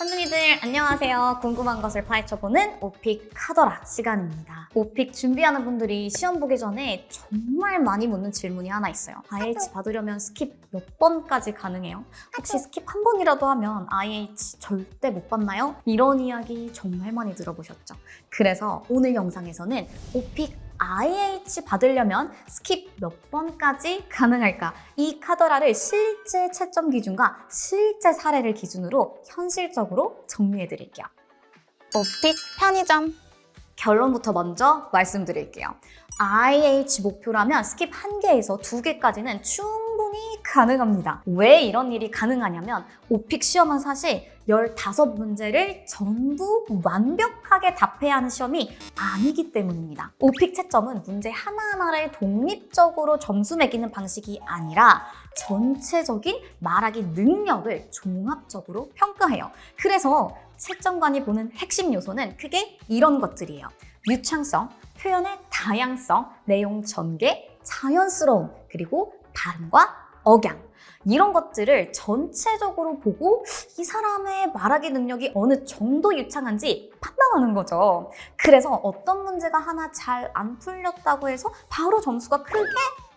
선생님들 안녕하세요. 궁금한 것을 파헤쳐보는 오픽 카더라 시간입니다. 오픽 준비하는 분들이 시험 보기 전에 정말 많이 묻는 질문이 하나 있어요. IH 받으려면 스킵 몇 번까지 가능해요? 혹시 스킵 한 번이라도 하면 IH 절대 못 받나요? 이런 이야기 정말 많이 들어보셨죠? 그래서 오늘 영상에서는 오픽 IH 받으려면 스킵 몇 번까지 가능할까? 이 카더라를 실제 채점 기준과 실제 사례를 기준으로 현실적으로 정리해 드릴게요. 오픽 편의점. 결론부터 먼저 말씀드릴게요. IH 목표라면 스킵 1개에서 2개까지는 충분히 가능합니다. 왜 이런 일이 가능하냐면 오픽 시험은 사실 15문제를 전부 완벽하게 답해야 하는 시험이 아니기 때문입니다. 오픽 채점은 문제 하나하나를 독립적으로 점수 매기는 방식이 아니라 전체적인 말하기 능력을 종합적으로 평가해요. 그래서 채점관이 보는 핵심 요소는 크게 이런 것들이에요. 유창성, 표현의 다양성, 내용 전개, 자연스러움, 그리고 발음과 억양. 이런 것들을 전체적으로 보고 이 사람의 말하기 능력이 어느 정도 유창한지 판단하는 거죠. 그래서 어떤 문제가 하나 잘 안 풀렸다고 해서 바로 점수가 크게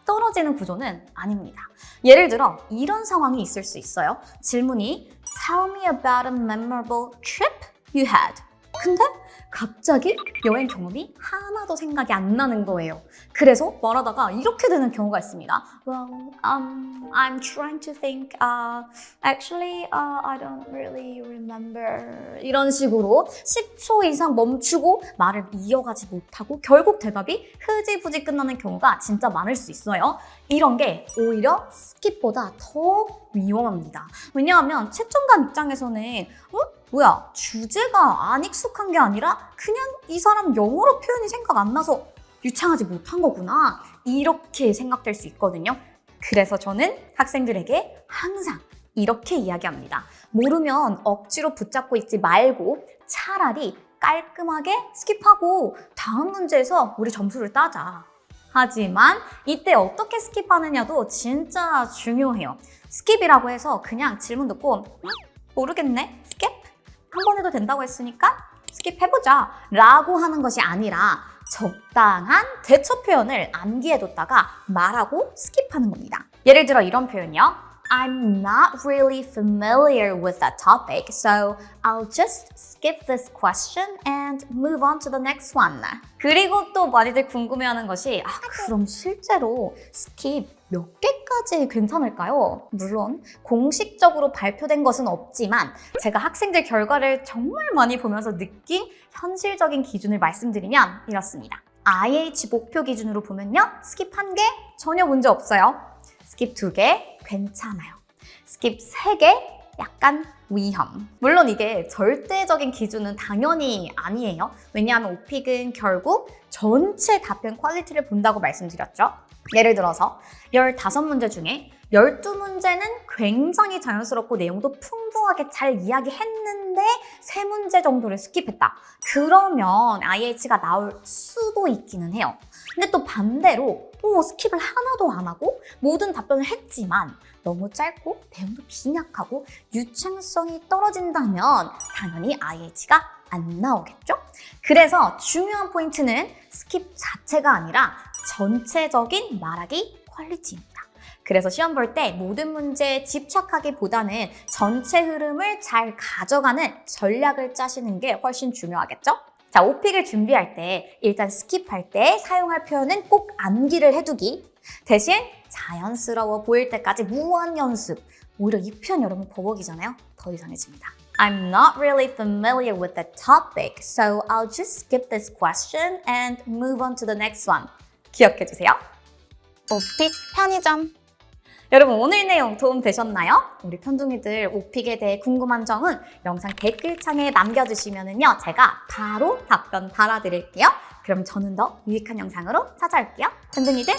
떨어지는 구조는 아닙니다. 예를 들어 이런 상황이 있을 수 있어요. 질문이 Tell me about a memorable trip you had. 근데 갑자기 여행 경험이 하나도 생각이 안 나는 거예요. 그래서 말하다가 이렇게 되는 경우가 있습니다. Well, I'm trying to think. Actually, I don't really remember. 이런 식으로 10초 이상 멈추고 말을 이어가지 못하고 결국 대답이 흐지부지 끝나는 경우가 진짜 많을 수 있어요. 이런 게 오히려 스킵보다 더 위험합니다. 왜냐하면 채점관 입장에서는 뭐야, 주제가 안 익숙한 게 아니라 그냥 이 사람 영어로 표현이 생각 안 나서 유창하지 못한 거구나, 이렇게 생각될 수 있거든요. 그래서 저는 학생들에게 항상 이렇게 이야기합니다. 모르면 억지로 붙잡고 있지 말고 차라리 깔끔하게 스킵하고 다음 문제에서 우리 점수를 따자. 하지만 이때 어떻게 스킵하느냐도 진짜 중요해요. 스킵이라고 해서 그냥 질문 듣고 모르겠네? 스킵? 한 번 해도 된다고 했으니까 스킵해보자 라고 하는 것이 아니라 적당한 대처 표현을 암기해뒀다가 말하고 스킵하는 겁니다. 예를 들어 이런 표현이요. I'm not really familiar with that topic, so I'll just skip this question and move on to the next one. 그리고 또 많이들 궁금해하는 것이 그럼 실제로 스킵 몇 개까지 괜찮을까요? 물론 공식적으로 발표된 것은 없지만 제가 학생들 결과를 정말 많이 보면서 느낀 현실적인 기준을 말씀드리면 이렇습니다. IH 목표 기준으로 보면요. 스킵 1개 전혀 문제 없어요. 스킵 2개 괜찮아요. 스킵 3개 약간 위험. 물론 이게 절대적인 기준은 당연히 아니에요. 왜냐하면 오픽은 결국 전체 답변 퀄리티를 본다고 말씀드렸죠. 예를 들어서 15문제 중에 12문제는 굉장히 자연스럽고 내용도 풍부하게 잘 이야기했는데 3문제 정도를 스킵했다. 그러면 IH가 나올 수도 있기는 해요. 근데 또 반대로 스킵을 하나도 안 하고 모든 답변을 했지만 너무 짧고 내용도 빈약하고 유창성이 떨어진다면 당연히 IH가 안 나오겠죠? 그래서 중요한 포인트는 스킵 자체가 아니라 전체적인 말하기 퀄리티입니다. 그래서 시험 볼 때 모든 문제에 집착하기보다는 전체 흐름을 잘 가져가는 전략을 짜시는 게 훨씬 중요하겠죠? 자, 오픽을 준비할 때 일단 스킵할 때 사용할 표현은 꼭 암기를 해두기. 대신 자연스러워 보일 때까지 무한 연습. 오히려 이 표현 여러분 버벅이잖아요. 더 이상해집니다. I'm not really familiar with the topic, so I'll just skip this question and move on to the next one. 기억해 주세요. 오픽 편의점. 여러분 오늘 내용 도움 되셨나요? 우리 편둥이들 오픽에 대해 궁금한 점은 영상 댓글창에 남겨주시면요 제가 바로 답변 달아드릴게요. 그럼 저는 더 유익한 영상으로 찾아올게요. 편둥이들